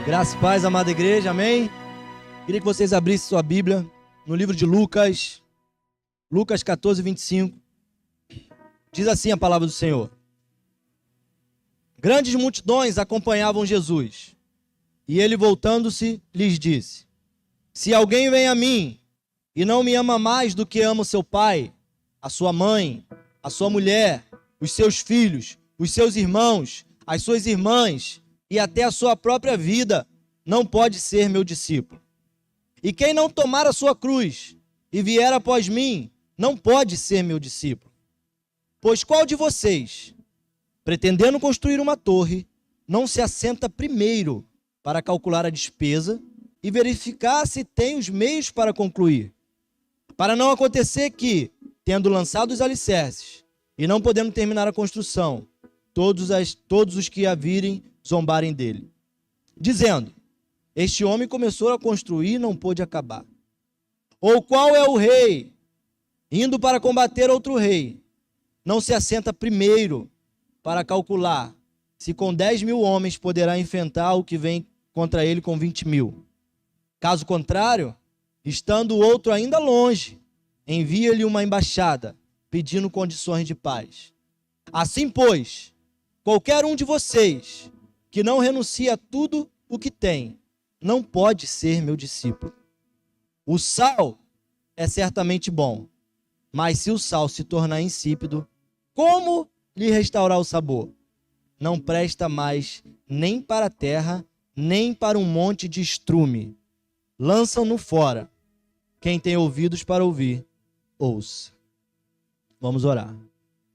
Graça e paz, amada igreja, amém? Queria que vocês abrissem sua Bíblia no livro de Lucas, Lucas 14, 25. Diz assim a palavra do Senhor. Grandes multidões acompanhavam Jesus, e ele voltando-se lhes disse: Se alguém vem a mim e não me ama mais do que ama o seu pai, a sua mãe, a sua mulher, os seus filhos, os seus irmãos, as suas irmãs e até a sua própria vida, não pode ser meu discípulo. E quem não tomar a sua cruz e vier após mim, não pode ser meu discípulo. Pois qual de vocês, pretendendo construir uma torre, não se assenta primeiro para calcular a despesa e verificar se tem os meios para concluir? Para não acontecer que, tendo lançado os alicerces e não podendo terminar a construção, todos os que a virem zombarem dele, dizendo: Este homem começou a construir e não pôde acabar. Ou qual é o rei, indo para combater outro rei, não se assenta primeiro para calcular se com 10.000 homens poderá enfrentar o que vem contra ele com 20.000? Caso contrário, estando o outro ainda longe, envia-lhe uma embaixada, pedindo condições de paz. Assim, pois, qualquer um de vocês que não renuncia a tudo o que tem, não pode ser meu discípulo. O sal é certamente bom, mas se o sal se tornar insípido, como lhe restaurar o sabor? Não presta mais nem para a terra, nem para um monte de estrume. Lançam-no fora. Quem tem ouvidos para ouvir, ouça. Vamos orar.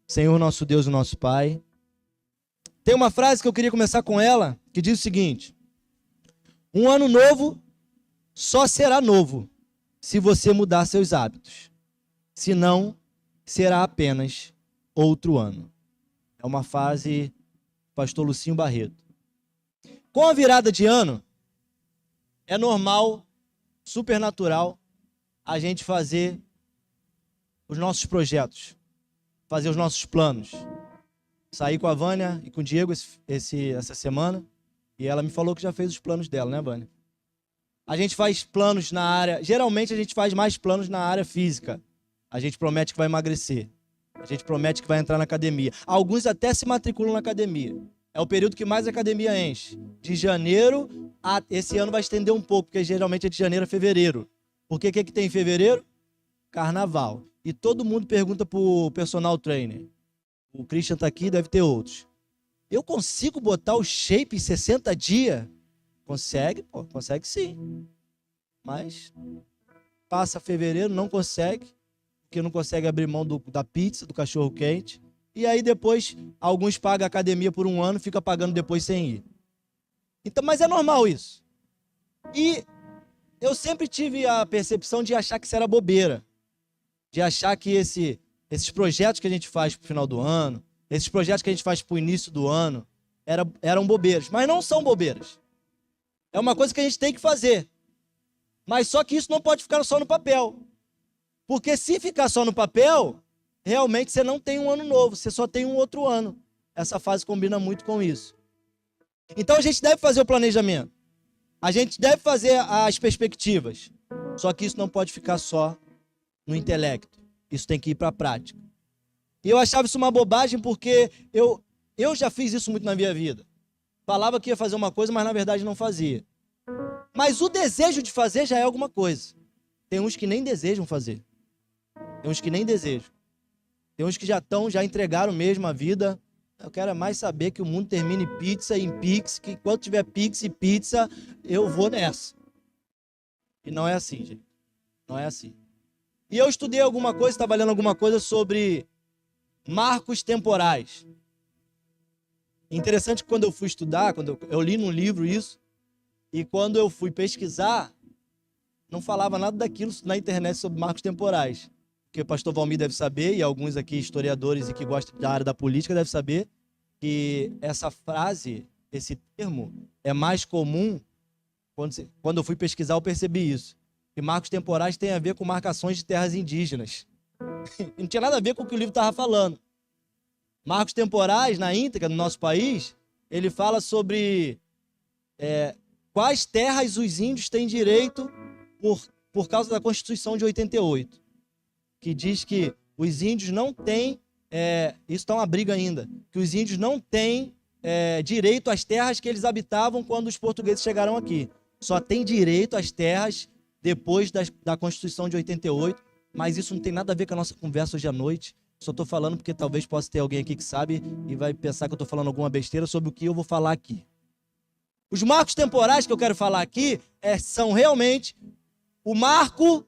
Senhor, nosso Deus e nosso Pai, tem uma frase que eu queria começar com ela, que diz o seguinte: um ano novo só será novo se você mudar seus hábitos. Senão, será apenas outro ano. É uma frase do pastor Lucinho Barreto. Com a virada de ano, é normal, supernatural, a gente fazer os nossos projetos, fazer os nossos planos. Saí com a Vânia e com o Diego essa semana, e ela me falou que já fez os planos dela, né, Vânia? A gente faz planos na área, geralmente a gente faz mais planos na área física. A gente promete que vai emagrecer. A gente promete que vai entrar na academia. Alguns até se matriculam na academia. É o período que mais a academia enche. De janeiro a... Esse ano vai estender um pouco, porque geralmente é de janeiro a fevereiro. Porque o que tem em fevereiro? Carnaval. E todo mundo pergunta pro personal trainer. O Christian está aqui, deve ter outros. Eu consigo botar o shape em 60 dias? Consegue? Pô, consegue sim. Mas passa fevereiro, não consegue, porque não consegue abrir mão da pizza, do cachorro quente. E aí depois, alguns pagam a academia por um ano, fica pagando depois sem ir. Então, mas é normal isso. E eu sempre tive a percepção de achar que isso era bobeira. De achar que esses projetos que a gente faz para o final do ano, esses projetos que a gente faz para o início do ano, eram bobeiras. Mas não são bobeiras. É uma coisa que a gente tem que fazer. Mas só que isso não pode ficar só no papel. Porque se ficar só no papel, realmente você não tem um ano novo, você só tem um outro ano. Essa fase combina muito com isso. Então a gente deve fazer o planejamento. A gente deve fazer as perspectivas. Só que isso não pode ficar só no intelecto. Isso tem que ir para a prática. E eu achava isso uma bobagem porque eu já fiz isso muito na minha vida. Falava que ia fazer uma coisa, mas na verdade não fazia. Mas o desejo de fazer já é alguma coisa. Tem uns que nem desejam fazer. Tem uns que nem desejam. Tem uns que já entregaram mesmo a vida. Eu quero mais saber que o mundo termine em pizza e em pix, que enquanto tiver pix e pizza, eu vou nessa. E não é assim, gente. Não é assim. E eu estudei alguma coisa, estava lendo alguma coisa sobre marcos temporais. Interessante que quando eu fui estudar, quando eu li num livro isso, e quando eu fui pesquisar, não falava nada daquilo na internet sobre marcos temporais. Porque o pastor Valmir deve saber, e alguns aqui historiadores e que gostam da área da política devem saber, que essa frase, esse termo, é mais comum, quando eu fui pesquisar eu percebi isso. Que marcos temporais tem a ver com marcações de terras indígenas. Não tinha nada a ver com o que o livro estava falando. Marcos temporais, na íntegra, no nosso país, ele fala sobre quais terras os índios têm direito por causa da Constituição de 88, que diz que os índios não têm, isso está uma briga ainda, que os índios não têm direito às terras que eles habitavam quando os portugueses chegaram aqui. Só tem direito às terras depois da Constituição de 88, mas isso não tem nada a ver com a nossa conversa hoje à noite. Só estou falando porque talvez possa ter alguém aqui que sabe e vai pensar que eu estou falando alguma besteira sobre o que eu vou falar aqui. Os marcos temporais que eu quero falar aqui são realmente o marco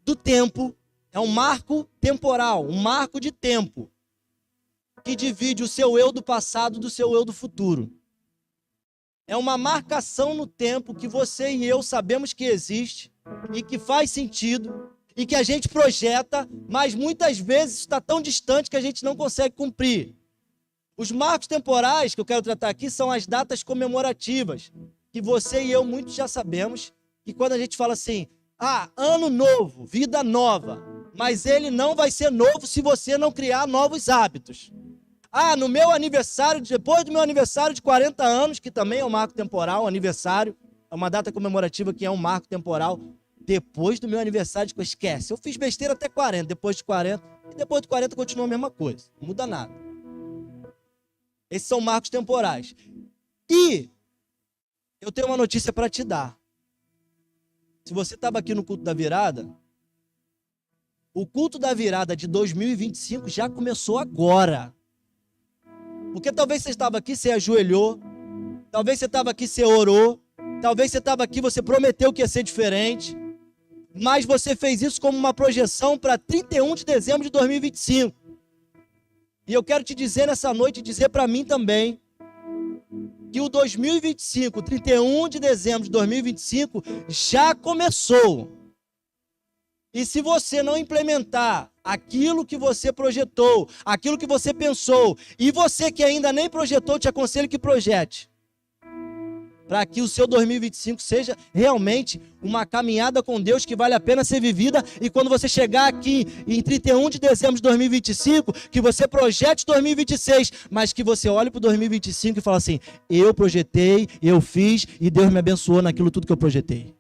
do tempo, é um marco temporal, um marco de tempo, que divide o seu eu do passado do seu eu do futuro. É uma marcação no tempo que você e eu sabemos que existe e que faz sentido e que a gente projeta, mas muitas vezes está tão distante que a gente não consegue cumprir. Os marcos temporais que eu quero tratar aqui são as datas comemorativas, que você e eu muitos já sabemos, que quando a gente fala assim, ano novo, vida nova, mas ele não vai ser novo se você não criar novos hábitos. No meu aniversário, depois do meu aniversário de 40 anos, que também é um marco temporal, aniversário, é uma data comemorativa que é um marco temporal, depois do meu aniversário, esquece, eu fiz besteira até 40, depois de 40, e depois de 40 continua a mesma coisa, não muda nada. Esses são marcos temporais. E eu tenho uma notícia para te dar. Se você estava aqui no culto da virada, o culto da virada de 2025 já começou agora. Porque talvez você estava aqui, você ajoelhou, talvez você estava aqui, você orou, talvez você estava aqui, você prometeu que ia ser diferente, mas você fez isso como uma projeção para 31 de dezembro de 2025. E eu quero te dizer nessa noite, dizer para mim também, que o 2025, 31 de dezembro de 2025, já começou. E se você não implementar aquilo que você projetou, aquilo que você pensou, e você que ainda nem projetou, te aconselho que projete. Para que o seu 2025 seja realmente uma caminhada com Deus que vale a pena ser vivida. E quando você chegar aqui em 31 de dezembro de 2025, que você projete 2026, mas que você olhe para o 2025 e fale assim, eu projetei, eu fiz e Deus me abençoou naquilo tudo que eu projetei.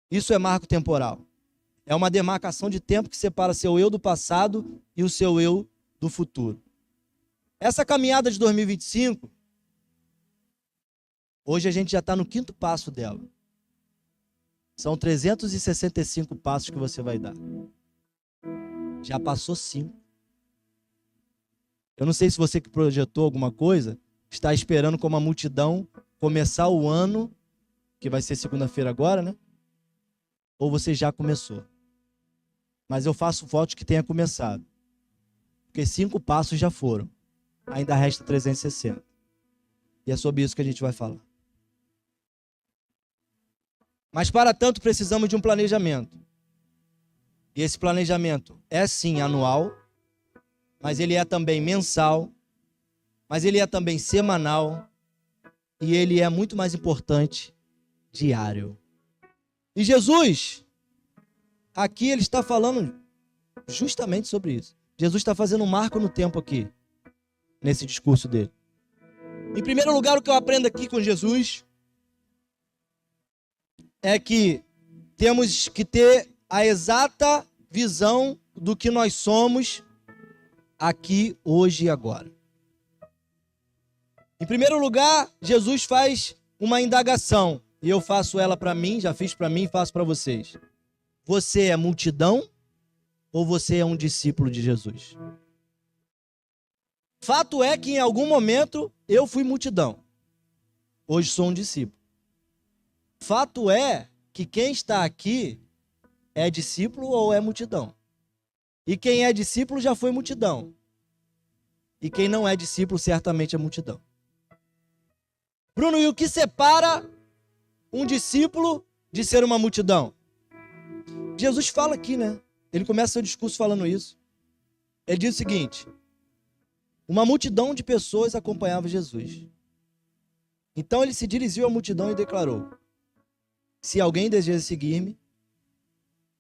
Isso é marco temporal. É uma demarcação de tempo que separa seu eu do passado e o seu eu do futuro. Essa caminhada de 2025, hoje a gente já está no 5º passo dela. São 365 passos que você vai dar. Já passou 5. Eu não sei se você que projetou alguma coisa, está esperando como a multidão começar o ano, que vai ser segunda-feira agora, né? Ou você já começou. Mas eu faço voto que tenha começado. Porque 5 passos já foram. Ainda resta 360. E é sobre isso que a gente vai falar. Mas para tanto precisamos de um planejamento. E esse planejamento é sim anual, mas ele é também mensal, mas ele é também semanal e ele é muito mais importante, diário. E Jesus, aqui ele está falando justamente sobre isso. Jesus está fazendo um marco no tempo aqui, nesse discurso dele. Em primeiro lugar, o que eu aprendo aqui com Jesus é que temos que ter a exata visão do que nós somos aqui, hoje e agora. Em primeiro lugar, Jesus faz uma indagação, e eu faço ela para mim, já fiz para mim e faço para vocês. Você é multidão ou você é um discípulo de Jesus? Fato é que em algum momento eu fui multidão. Hoje sou um discípulo. Fato é que quem está aqui é discípulo ou é multidão. E quem é discípulo já foi multidão. E quem não é discípulo certamente é multidão. Bruno, e o que separa um discípulo de ser uma multidão? Jesus fala aqui, né? Ele começa seu discurso falando isso. Ele diz o seguinte: uma multidão de pessoas acompanhava Jesus. Então ele se dirigiu à multidão e declarou: se alguém deseja seguir-me,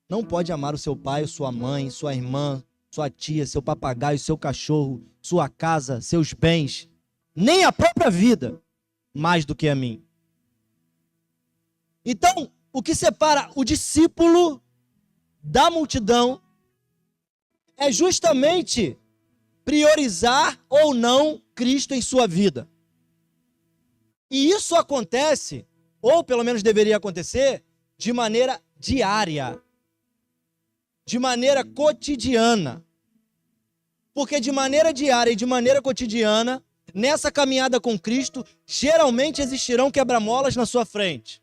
não pode amar o seu pai, sua mãe, sua irmã, sua tia, seu papagaio, seu cachorro, sua casa, seus bens, nem a própria vida, mais do que a mim. Então, o que separa o discípulo da multidão é justamente priorizar ou não Cristo em sua vida. E isso acontece, ou pelo menos deveria acontecer, de maneira diária, de maneira cotidiana. Porque de maneira diária e de maneira cotidiana, nessa caminhada com Cristo, geralmente existirão quebra-molas na sua frente.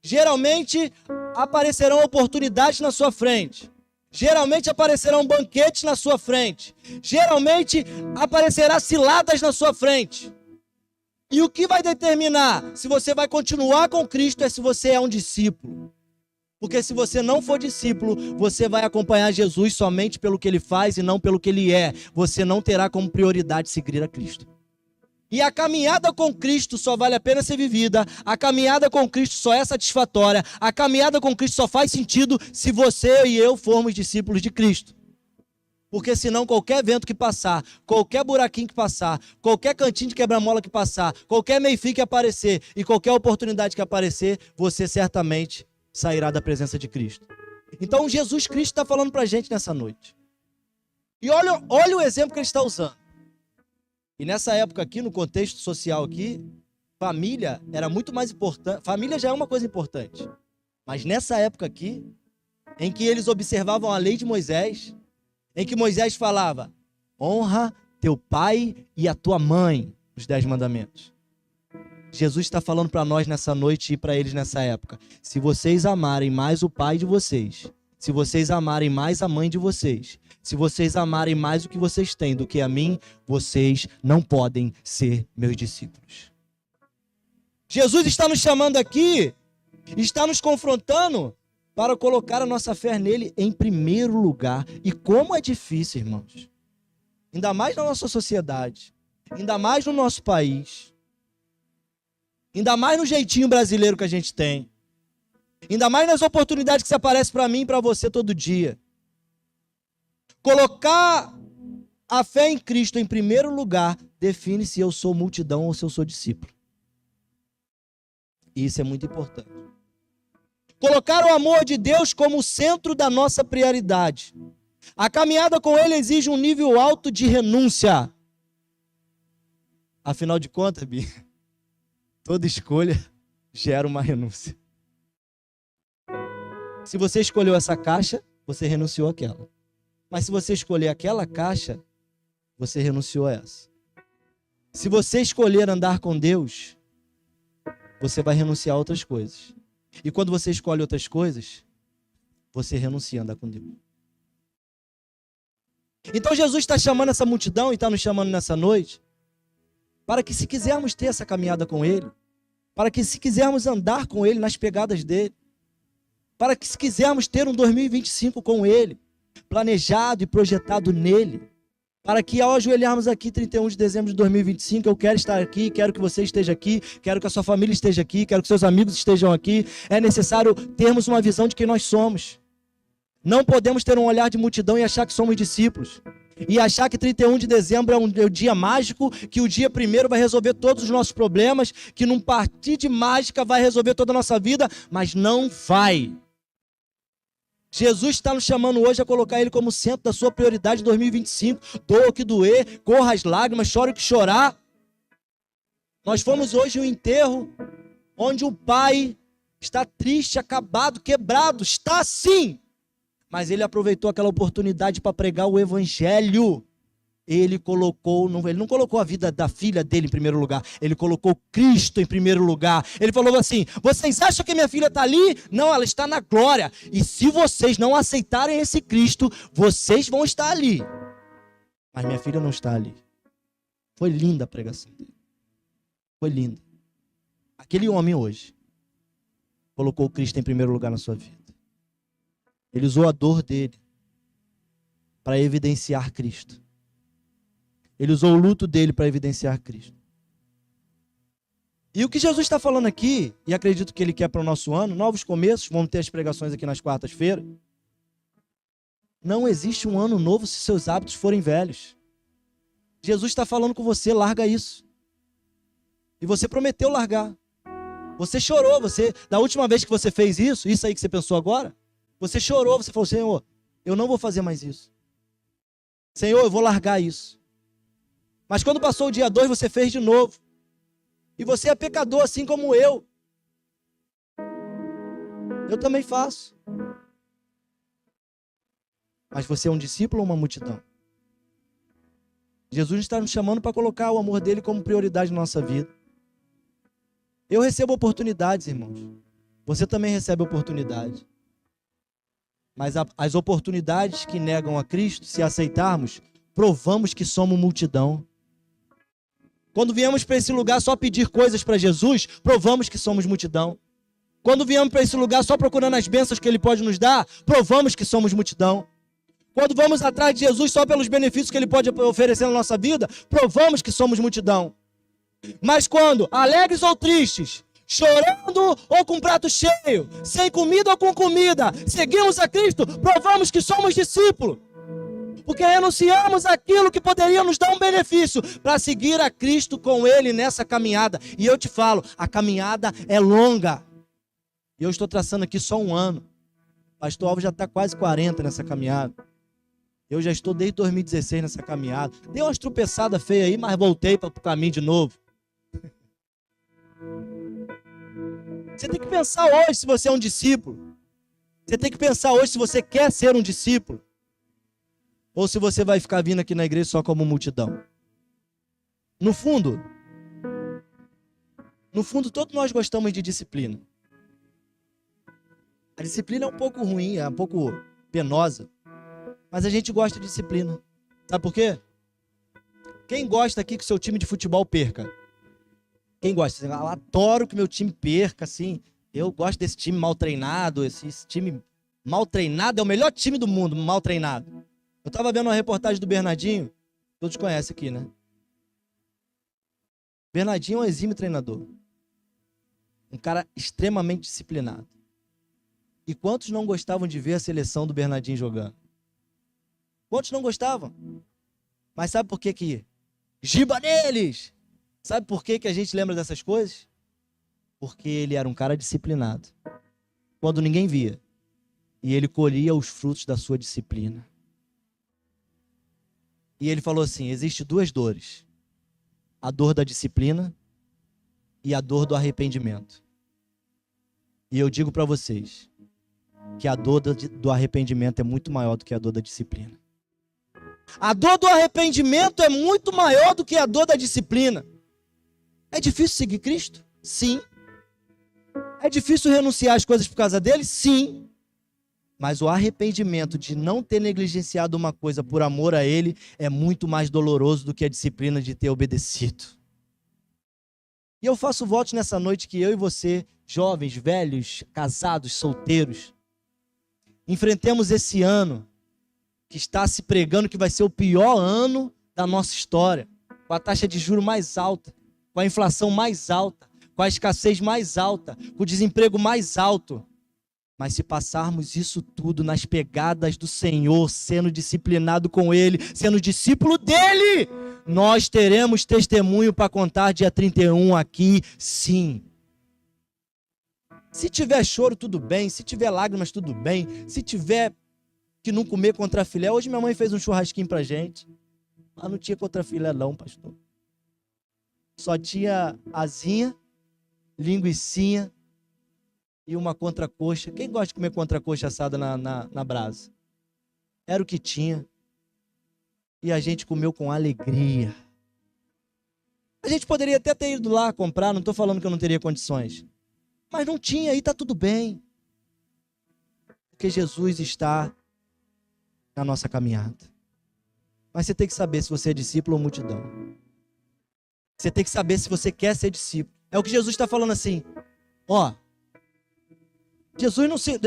Geralmente aparecerão oportunidades na sua frente. Geralmente aparecerão banquetes na sua frente. Geralmente aparecerá ciladas na sua frente. E o que vai determinar se você vai continuar com Cristo é se você é um discípulo. Porque se você não for discípulo, você vai acompanhar Jesus somente pelo que ele faz e não pelo que ele é. Você não terá como prioridade seguir a Cristo. E a caminhada com Cristo só vale a pena ser vivida, a caminhada com Cristo só é satisfatória, a caminhada com Cristo só faz sentido se você e eu formos discípulos de Cristo. Porque senão qualquer vento que passar, qualquer buraquinho que passar, qualquer cantinho de quebra-mola que passar, qualquer meio-fio que aparecer e qualquer oportunidade que aparecer, você certamente sairá da presença de Cristo. Então Jesus Cristo está falando para a gente nessa noite. E olha o exemplo que ele está usando. E nessa época aqui, no contexto social aqui, família era muito mais importante. Família já é uma coisa importante. Mas nessa época aqui, em que eles observavam a lei de Moisés, em que Moisés falava, honra teu pai e a tua mãe, os 10 mandamentos. Jesus está falando para nós nessa noite e para eles nessa época. Se vocês amarem mais o pai de vocês, se vocês amarem mais a mãe de vocês, se vocês amarem mais o que vocês têm do que a mim, vocês não podem ser meus discípulos. Jesus está nos chamando aqui, está nos confrontando para colocar a nossa fé nele em primeiro lugar. E como é difícil, irmãos. Ainda mais na nossa sociedade, ainda mais no nosso país, ainda mais no jeitinho brasileiro que a gente tem, ainda mais nas oportunidades que se aparecem para mim e para você todo dia. Colocar a fé em Cristo em primeiro lugar define se eu sou multidão ou se eu sou discípulo. E isso é muito importante. Colocar o amor de Deus como o centro da nossa prioridade. A caminhada com ele exige um nível alto de renúncia. Afinal de contas, Bi, toda escolha gera uma renúncia. Se você escolheu essa caixa, você renunciou àquela. Mas se você escolher aquela caixa, você renunciou a essa. Se você escolher andar com Deus, você vai renunciar a outras coisas. E quando você escolhe outras coisas, você renuncia a andar com Deus. Então Jesus está chamando essa multidão e está nos chamando nessa noite para que, se quisermos ter essa caminhada com Ele, para que, se quisermos andar com Ele nas pegadas dele, para que, se quisermos ter um 2025 com Ele, planejado e projetado nele, para que ao ajoelharmos aqui 31 de dezembro de 2025, eu quero estar aqui, quero que você esteja aqui, quero que a sua família esteja aqui, quero que seus amigos estejam aqui, é necessário termos uma visão de quem nós somos. Não podemos ter um olhar de multidão e achar que somos discípulos. E achar que 31 de dezembro é um dia mágico, que o dia primeiro vai resolver todos os nossos problemas, que num partir de mágica vai resolver toda a nossa vida, mas não vai. Jesus está nos chamando hoje a colocar ele como centro da sua prioridade de 2025. Doa o que doer, corra as lágrimas, chore o que chorar. Nós fomos hoje um enterro onde o pai está triste, acabado, quebrado. Está sim. Mas ele aproveitou aquela oportunidade para pregar o evangelho. Ele não colocou a vida da filha dele em primeiro lugar, ele colocou Cristo em primeiro lugar. Ele falou assim: vocês acham que minha filha está ali? Não, ela está na glória. E se vocês não aceitarem esse Cristo, vocês vão estar ali. Mas minha filha não está ali. Foi linda a pregação dele. Foi linda. Aquele homem hoje colocou Cristo em primeiro lugar na sua vida. Ele usou a dor dele para evidenciar Cristo. Ele usou o luto dele para evidenciar Cristo. E o que Jesus está falando aqui, e acredito que ele quer para o nosso ano, novos começos, vamos ter as pregações aqui nas quartas-feiras. Não existe um ano novo se seus hábitos forem velhos. Jesus está falando com você, larga isso. E você prometeu largar. Você chorou, da última vez que você fez isso aí que você pensou agora, você chorou, você falou, Senhor, eu não vou fazer mais isso. Senhor, eu vou largar isso. Mas quando passou o dia 2, você fez de novo. E você é pecador assim como eu. Eu também faço. Mas você é um discípulo ou uma multidão? Jesus está nos chamando para colocar o amor dele como prioridade na nossa vida. Eu recebo oportunidades, irmãos. Você também recebe oportunidade. Mas as oportunidades que negam a Cristo, se aceitarmos, provamos que somos multidão. Quando viemos para esse lugar só pedir coisas para Jesus, provamos que somos multidão. Quando viemos para esse lugar só procurando as bênçãos que Ele pode nos dar, provamos que somos multidão. Quando vamos atrás de Jesus só pelos benefícios que Ele pode oferecer na nossa vida, provamos que somos multidão. Mas quando, alegres ou tristes, chorando ou com prato cheio, sem comida ou com comida, seguimos a Cristo, provamos que somos discípulos. Porque renunciamos aquilo que poderia nos dar um benefício para seguir a Cristo com Ele nessa caminhada. E eu te falo, a caminhada é longa. E eu estou traçando aqui só um ano. Pastor Alves já está quase 40 nessa caminhada. Eu já estou desde 2016 nessa caminhada. Dei umas tropeçadas feias aí, mas voltei para o caminho de novo. Você tem que pensar hoje se você é um discípulo. Você tem que pensar hoje se você quer ser um discípulo. Ou se você vai ficar vindo aqui na igreja só como multidão. No fundo, todos nós gostamos de disciplina. A disciplina é um pouco ruim, é um pouco penosa. Mas a gente gosta de disciplina. Sabe por quê? Quem gosta aqui que o seu time de futebol perca? Quem gosta? Eu adoro que meu time perca, assim. Eu gosto desse time mal treinado. Esse time mal treinado é o melhor time do mundo, mal treinado. Eu estava vendo uma reportagem do Bernardinho. Todos conhecem aqui, né? Bernardinho é um exímio treinador. Um cara extremamente disciplinado. E quantos não gostavam de ver a seleção do Bernardinho jogando? Quantos não gostavam? Mas sabe por que giba neles? Sabe por que a gente lembra dessas coisas? Porque ele era um cara disciplinado. Quando ninguém via. E ele colhia os frutos da sua disciplina. E ele falou assim, existe duas dores. A dor da disciplina e a dor do arrependimento. E eu digo para vocês que a dor do arrependimento é muito maior do que a dor da disciplina. A dor do arrependimento é muito maior do que a dor da disciplina. É difícil seguir Cristo? Sim. É difícil renunciar às coisas por causa dele? Sim. Mas o arrependimento de não ter negligenciado uma coisa por amor a ele é muito mais doloroso do que a disciplina de ter obedecido. E eu faço votos nessa noite que eu e você, jovens, velhos, casados, solteiros, enfrentemos esse ano que está se pregando que vai ser o pior ano da nossa história, com a taxa de juros mais alta, com a inflação mais alta, com a escassez mais alta, com o desemprego mais alto. Mas se passarmos isso tudo nas pegadas do Senhor, sendo disciplinado com Ele, sendo discípulo dEle, nós teremos testemunho para contar dia 31 aqui, sim. Se tiver choro, tudo bem. Se tiver lágrimas, tudo bem. Se tiver que não comer contrafilé, hoje minha mãe fez um churrasquinho pra gente. Mas não tinha contrafilé não, pastor. Só tinha asinha, linguicinha e uma contracoxa. Quem gosta de comer contracoxa assada na brasa? Era o que tinha. E a gente comeu com alegria. A gente poderia até ter ido lá comprar, não estou falando que eu não teria condições. Mas não tinha, e está tudo bem. Porque Jesus está na nossa caminhada. Mas você tem que saber se você é discípulo ou multidão. Você tem que saber se você quer ser discípulo. É o que Jesus está falando assim. Ó, Jesus não se...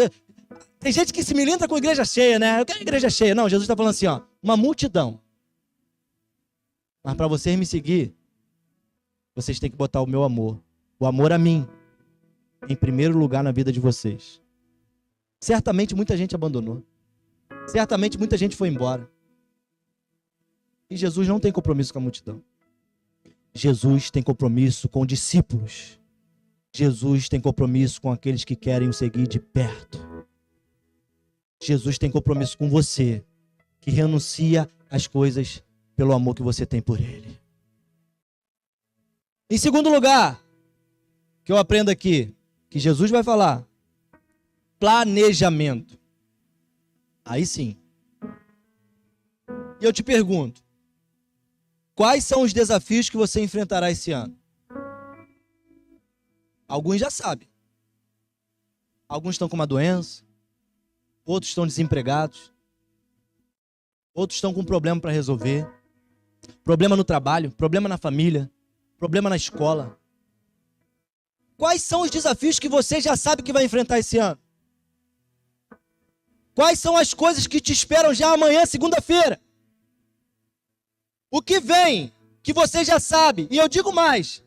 Tem gente que se milita com igreja cheia, né? Eu quero igreja cheia. Não, Jesus está falando assim, ó, uma multidão. Mas para vocês me seguir, vocês têm que botar o meu amor. O amor a mim. Em primeiro lugar na vida de vocês. Certamente muita gente abandonou. Certamente muita gente foi embora. E Jesus não tem compromisso com a multidão. Jesus tem compromisso com discípulos. Jesus tem compromisso com aqueles que querem o seguir de perto. Jesus tem compromisso com você, que renuncia às coisas pelo amor que você tem por Ele. Em segundo lugar, que eu aprendo aqui, que Jesus vai falar, planejamento. Aí sim. E eu te pergunto, quais são os desafios que você enfrentará esse ano? Alguns já sabem. Alguns estão com uma doença, outros estão desempregados, outros estão com um problema para resolver, problema no trabalho, problema na família, problema na escola. Quais são os desafios que você já sabe que vai enfrentar esse ano? Quais são as coisas que te esperam já amanhã, segunda-feira? O que vem que você já sabe? E eu digo mais,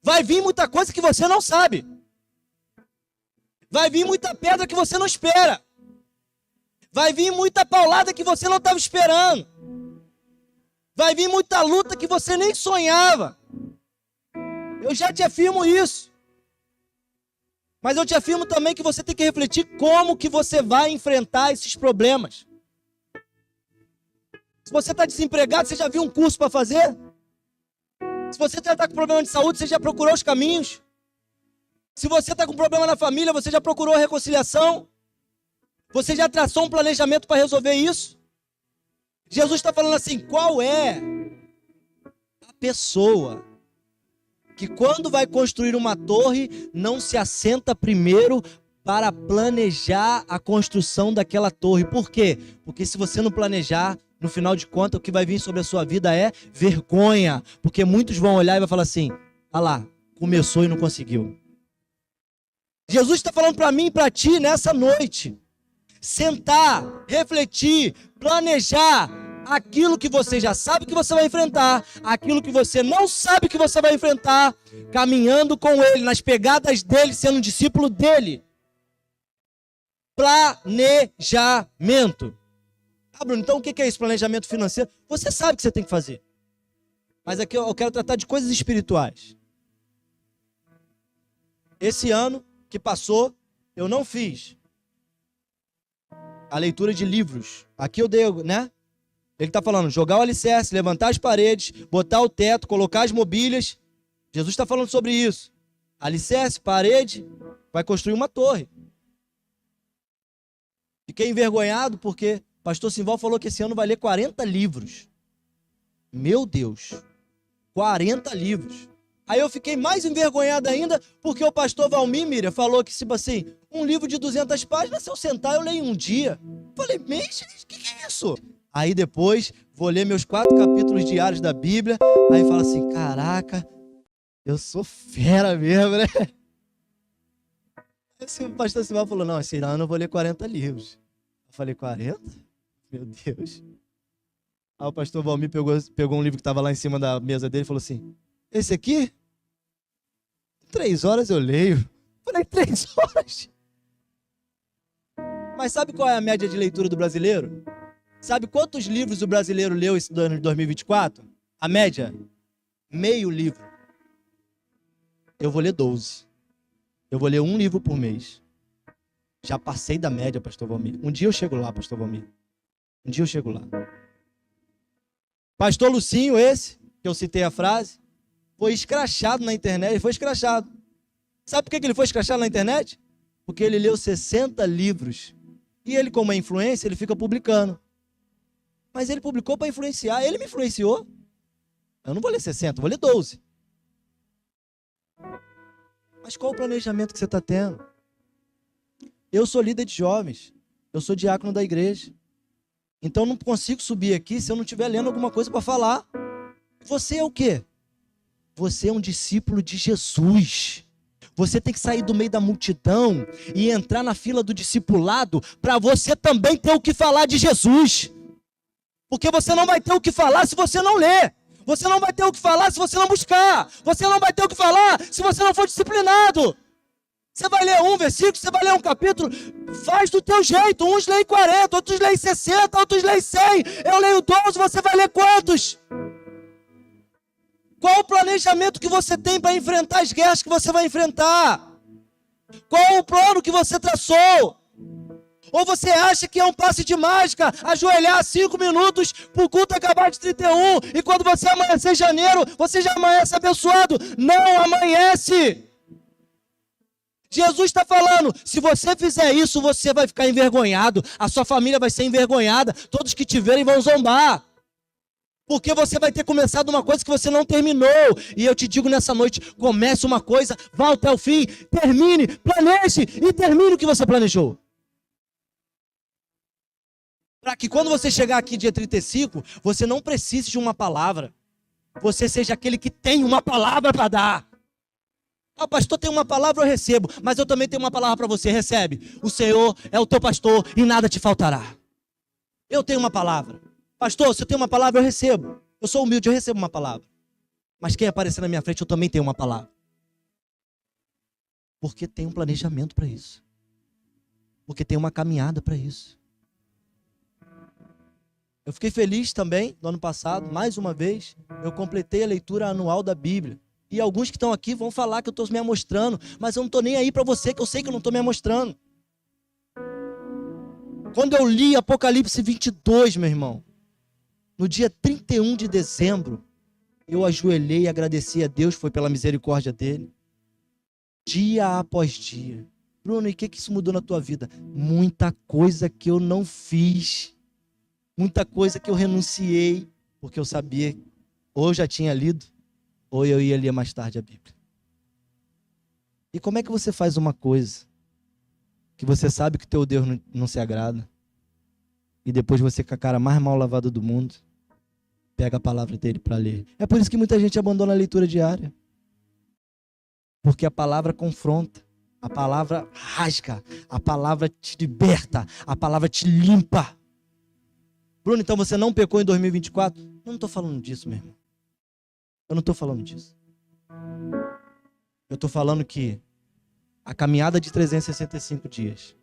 vai vir muita coisa que você não sabe. Vai vir muita pedra que você não espera. Vai vir muita paulada que você não estava esperando. Vai vir muita luta que você nem sonhava. Eu já te afirmo isso. Mas eu te afirmo também que você tem que refletir como que você vai enfrentar esses problemas. Se você está desempregado, você já viu um curso para fazer? Se você está com problema de saúde, você já procurou os caminhos? Se você está com problema na família, você já procurou a reconciliação? Você já traçou um planejamento para resolver isso? Jesus está falando assim, qual é a pessoa que quando vai construir uma torre, não se assenta primeiro para planejar a construção daquela torre? Por quê? Porque se você não planejar, no final de contas, o que vai vir sobre a sua vida é vergonha. Porque muitos vão olhar e vão falar assim, ah lá, começou e não conseguiu. Jesus está falando para mim e para ti nessa noite. Sentar, refletir, planejar aquilo que você já sabe que você vai enfrentar, aquilo que você não sabe que você vai enfrentar, caminhando com Ele, nas pegadas dEle, sendo um discípulo dEle. Planejamento. Ah, Bruno, então o que é isso? Planejamento financeiro? Você sabe o que você tem que fazer. Mas aqui eu quero tratar de coisas espirituais. Esse ano que passou, eu não fiz a leitura de livros. Aqui eu dei, né? Ele está falando, jogar o alicerce, levantar as paredes, botar o teto, colocar as mobílias. Jesus está falando sobre isso. Alicerce, parede, vai construir uma torre. Fiquei envergonhado porque o pastor Simval falou que esse ano vai ler 40 livros. Meu Deus, 40 livros. Aí eu fiquei mais envergonhado ainda porque o pastor Valmir Miriam falou que, tipo assim, um livro de 200 páginas, se eu sentar, eu leio um dia. Falei, mas o que é isso? Aí depois, vou ler meus 4 capítulos diários da Bíblia. Aí fala assim, caraca, eu sou fera mesmo, né? Aí o pastor Simval falou, não, esse ano eu vou ler 40 livros. Eu falei, 40? Meu Deus. Aí o pastor Valmir pegou um livro que estava lá em cima da mesa dele e falou assim, esse aqui? 3 horas eu leio. Eu falei, 3 horas? Mas sabe qual é a média de leitura do brasileiro? Sabe quantos livros o brasileiro leu esse ano de 2024? A média? Meio livro. Eu vou ler 12. Eu vou ler um livro por mês. Já passei da média, pastor Valmir. Um dia eu chego lá, pastor Valmir. Um dia eu chego lá. Pastor Lucinho, esse, que eu citei a frase, foi escrachado na internet. Ele foi escrachado. Sabe por que ele foi escrachado na internet? Porque ele leu 60 livros. E ele, como é influência, ele fica publicando. Mas ele publicou para influenciar. Ele me influenciou. Eu não vou ler 60, eu vou ler 12. Mas qual o planejamento que você está tendo? Eu sou líder de jovens. Eu sou diácono da igreja. Então eu não consigo subir aqui se eu não estiver lendo alguma coisa para falar. Você é o quê? Você é um discípulo de Jesus. Você tem que sair do meio da multidão e entrar na fila do discipulado para você também ter o que falar de Jesus. Porque você não vai ter o que falar se você não ler. Você não vai ter o que falar se você não buscar. Você não vai ter o que falar se você não for disciplinado. Você vai ler um versículo, você vai ler um capítulo, faz do teu jeito. Uns leem 40, outros leem 60, outros leem 100. Eu leio 12, você vai ler quantos? Qual o planejamento que você tem para enfrentar as guerras que você vai enfrentar? Qual o plano que você traçou? Ou você acha que é um passe de mágica, ajoelhar 5 minutos para o culto acabar de 31, e quando você amanhecer em janeiro, você já amanhece abençoado? Não amanhece! Jesus está falando, se você fizer isso, você vai ficar envergonhado, a sua família vai ser envergonhada, todos que te verem vão zombar. Porque você vai ter começado uma coisa que você não terminou. E eu te digo nessa noite, comece uma coisa, vá até o fim, termine, planeje e termine o que você planejou. Para que quando você chegar aqui dia 35, você não precise de uma palavra. Você seja aquele que tem uma palavra para dar. Ah, pastor, tem uma palavra, eu recebo. Mas eu também tenho uma palavra para você, recebe. O Senhor é o teu pastor e nada te faltará. Eu tenho uma palavra. Pastor, se eu tenho uma palavra, eu recebo. Eu sou humilde, eu recebo uma palavra. Mas quem aparecer na minha frente, eu também tenho uma palavra. Porque tem um planejamento para isso. Porque tem uma caminhada para isso. Eu fiquei feliz também, no ano passado, mais uma vez, eu completei a leitura anual da Bíblia. E alguns que estão aqui vão falar que eu estou me amostrando, mas eu não estou nem aí para você, que eu sei que eu não estou me amostrando. Quando eu li Apocalipse 22, meu irmão, no dia 31 de dezembro, eu ajoelhei e agradeci a Deus, foi pela misericórdia dele, dia após dia. Bruno, e o que isso mudou na tua vida? Muita coisa que eu não fiz, muita coisa que eu renunciei, porque eu sabia, ou eu já tinha lido, ou eu ia ler mais tarde a Bíblia. E como é que você faz uma coisa que você sabe que teu Deus não se agrada, e depois você, com a cara mais mal lavada do mundo, pega a palavra dele para ler? É por isso que muita gente abandona a leitura diária. Porque a palavra confronta, a palavra rasga, a palavra te liberta, a palavra te limpa. Bruno, então você não pecou em 2024? Eu não estou falando disso, meu irmão. Eu não estou falando disso. Eu estou falando que a caminhada de 365 dias,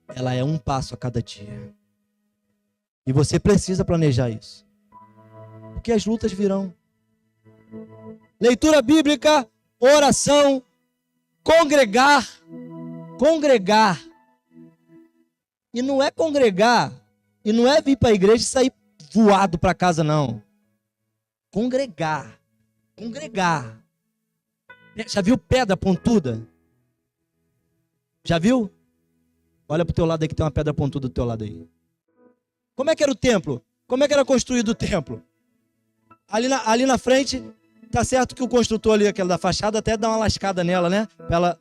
ela é um passo a cada dia. E você precisa planejar isso. Porque as lutas virão. Leitura bíblica, oração, congregar. Congregar. E não é congregar, e não é vir para a igreja e sair voado para casa, não. Congregar. Congregar. Já viu pedra pontuda? Já viu? Olha para o teu lado aí que tem uma pedra pontuda do teu lado aí. Como é que era o templo? Como é que era construído o templo? Ali na frente, tá certo que o construtor ali, aquela da fachada, até dá uma lascada nela, né?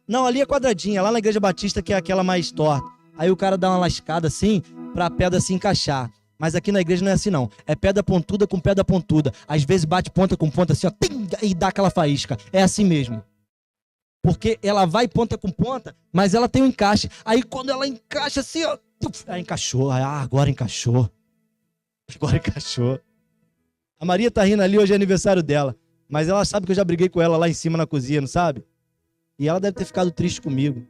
Não, ali é quadradinha, lá na Igreja Batista, que é aquela mais torta. Aí o cara dá uma lascada assim, para a pedra se encaixar. Mas aqui na igreja não é assim não. É pedra pontuda com pedra pontuda. Às vezes bate ponta com ponta assim, ó, e dá aquela faísca. É assim mesmo. Porque ela vai ponta com ponta, mas ela tem um encaixe. Aí quando ela encaixa assim, ó, aí encaixou. Agora encaixou. Agora encaixou. A Maria tá rindo ali, hoje é aniversário dela. Mas ela sabe que eu já briguei com ela lá em cima na cozinha, não sabe? E ela deve ter ficado triste comigo.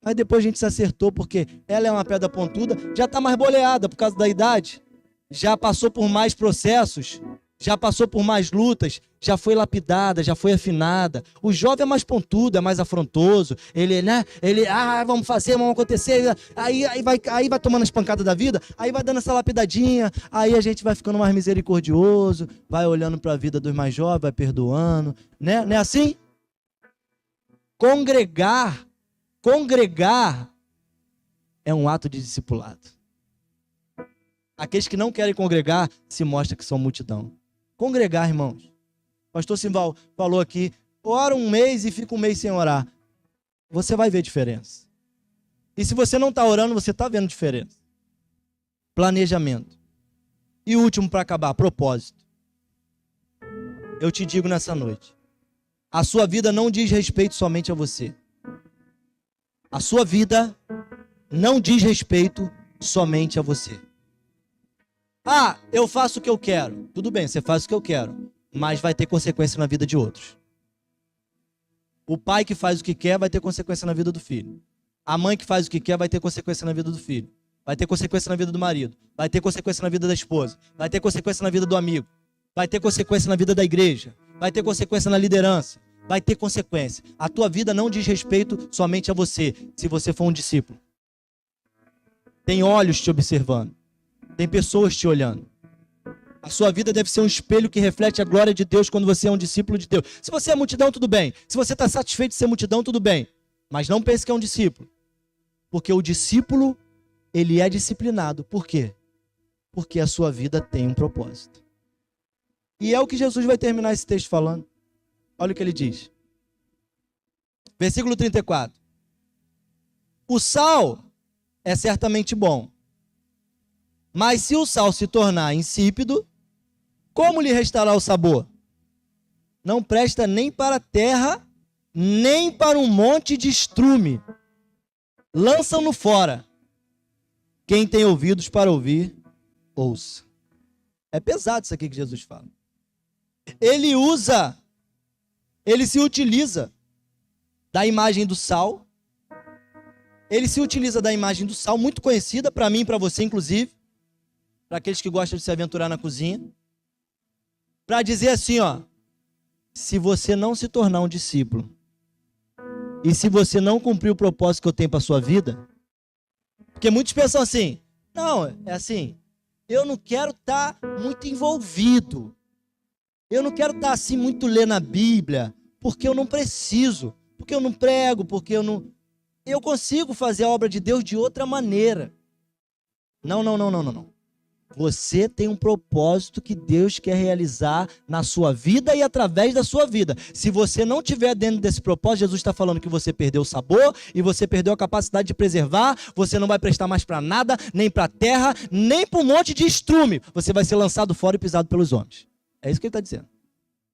Mas depois a gente se acertou, porque ela é uma pedra pontuda, já está mais boleada por causa da idade, já passou por mais processos, já passou por mais lutas, já foi lapidada, já foi afinada. O jovem é mais pontudo, é mais afrontoso, ele, né? Vamos fazer, vamos acontecer, aí vai tomando as pancadas da vida, aí vai dando essa lapidadinha, aí a gente vai ficando mais misericordioso, vai olhando para a vida dos mais jovens, vai perdoando, né? Não é assim? Congregar é um ato de discipulado. Aqueles que não querem congregar se mostra que são multidão. Congregar, irmãos. Pastor Simval falou aqui, ora um mês e fica um mês sem orar. Você vai ver diferença. E se você não está orando, você está vendo diferença. Planejamento. E o último para acabar, propósito. Eu te digo nessa noite, a sua vida não diz respeito somente a você. A sua vida não diz respeito somente a você. Ah, eu faço o que eu quero. Tudo bem, você faz o que eu quero, mas vai ter consequência na vida de outros. O pai que faz o que quer vai ter consequência na vida do filho. A mãe que faz o que quer vai ter consequência na vida do filho. Vai ter consequência na vida do marido. Vai ter consequência na vida da esposa. Vai ter consequência na vida do amigo. vai ter consequência na vida da igreja, vai ter consequência na liderança, vai ter consequência. A tua vida não diz respeito somente a você, se você for um discípulo. Tem olhos te observando, tem pessoas te olhando. A sua vida deve ser um espelho que reflete a glória de Deus quando você é um discípulo de Deus. Se você é multidão, tudo bem. Se você está satisfeito de ser multidão, tudo bem. Mas não pense que é um discípulo. Porque o discípulo, ele é disciplinado. Por quê? Porque a sua vida tem um propósito. E é o que Jesus vai terminar esse texto falando. Olha o que ele diz. Versículo 34. O sal é certamente bom. Mas se o sal se tornar insípido, como lhe restará o sabor? Não presta nem para a terra, nem para um monte de estrume. Lançam-no fora. Quem tem ouvidos para ouvir, ouça. É pesado isso aqui que Jesus fala. Ele se utiliza da imagem do sal. Ele se utiliza da imagem do sal, muito conhecida para mim e para você, inclusive, para aqueles que gostam de se aventurar na cozinha, para dizer assim, ó, se você não se tornar um discípulo, e se você não cumprir o propósito que eu tenho para a sua vida, porque muitos pensam assim, não, é assim, eu não quero estar muito envolvido, eu não quero estar assim muito lendo a Bíblia, porque eu não preciso, porque eu não prego, porque eu consigo fazer a obra de Deus de outra maneira. Não. Você tem um propósito que Deus quer realizar na sua vida e através da sua vida. Se você não estiver dentro desse propósito, Jesus está falando que você perdeu o sabor e você perdeu a capacidade de preservar, você não vai prestar mais para nada, nem para a terra, nem para um monte de estrume. Você vai ser lançado fora e pisado pelos homens. É isso que ele está dizendo.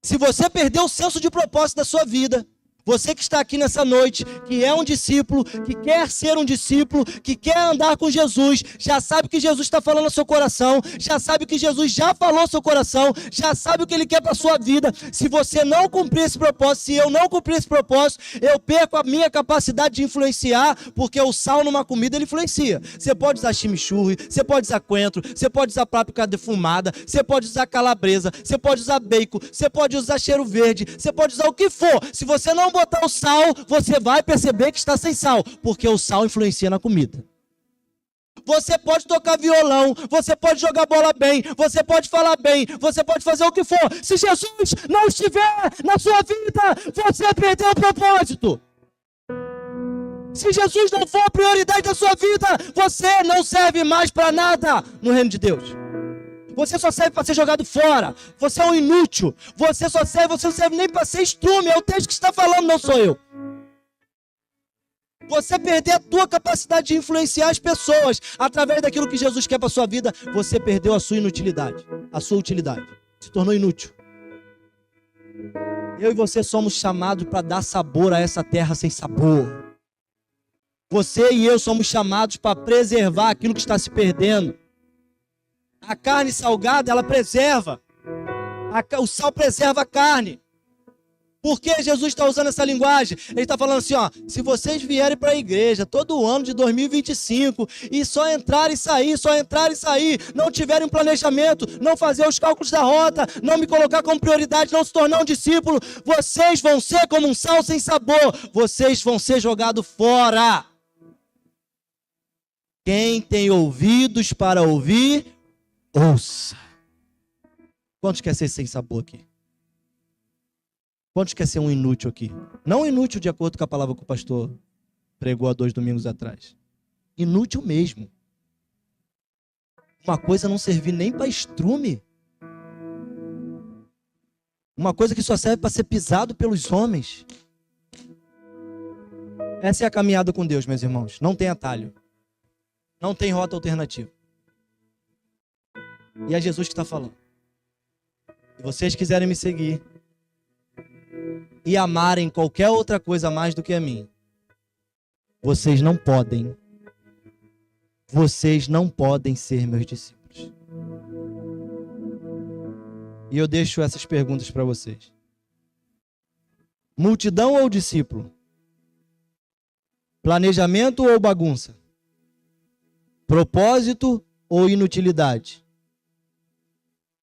Se você perdeu o senso de propósito da sua vida, você que está aqui nessa noite, que é um discípulo, que quer ser um discípulo, que quer andar com Jesus, já sabe que Jesus está falando ao seu coração, já sabe que Jesus já falou ao seu coração, já sabe o que Ele quer para a sua vida. Se você não cumprir esse propósito, se eu não cumprir esse propósito, eu perco a minha capacidade de influenciar, porque o sal numa comida ele influencia. Você pode usar chimichurri, você pode usar coentro, você pode usar páprica defumada, você pode usar calabresa, você pode usar bacon, você pode usar cheiro verde, você pode usar o que for. Se você não botar o sal, você vai perceber que está sem sal, porque o sal influencia na comida. Você pode tocar violão, você pode jogar bola bem, você pode falar bem, você pode fazer o que for. Se Jesus não estiver na sua vida, você perdeu o propósito. Se Jesus não for a prioridade da sua vida, você não serve mais para nada no reino de Deus. Você só serve para ser jogado fora. Você é um inútil. Você não serve nem para ser estrume. É o texto que está falando, não sou eu. Você perder a tua capacidade de influenciar as pessoas através daquilo que Jesus quer para a sua vida, você perdeu a sua inutilidade. A sua utilidade. Se tornou inútil. Eu e você somos chamados para dar sabor a essa terra sem sabor. Você e eu somos chamados para preservar aquilo que está se perdendo. A carne salgada, ela preserva. O sal preserva a carne. Por que Jesus está usando essa linguagem? Ele está falando assim, ó, se vocês vierem para a igreja todo ano de 2025 e só entrar e sair, não tiverem um planejamento, não fazer os cálculos da rota, não me colocar como prioridade, não se tornar um discípulo, vocês vão ser como um sal sem sabor, vocês vão ser jogados fora. Quem tem ouvidos para ouvir, ouça. Quantos quer ser sem sabor aqui? Quantos quer ser um inútil aqui? Não inútil de acordo com a palavra que o pastor pregou há 2 domingos atrás. Inútil mesmo. Uma coisa não servir nem para estrume. Uma coisa que só serve para ser pisado pelos homens. Essa é a caminhada com Deus, meus irmãos. Não tem atalho. Não tem rota alternativa. E é Jesus que está falando. Se vocês quiserem me seguir e amarem qualquer outra coisa mais do que a mim, vocês não podem ser meus discípulos. E eu deixo essas perguntas para vocês. Multidão ou discípulo? Planejamento ou bagunça? Propósito ou inutilidade?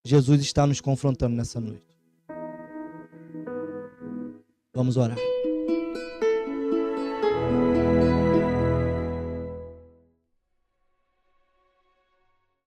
Jesus está nos confrontando nessa noite. Vamos orar.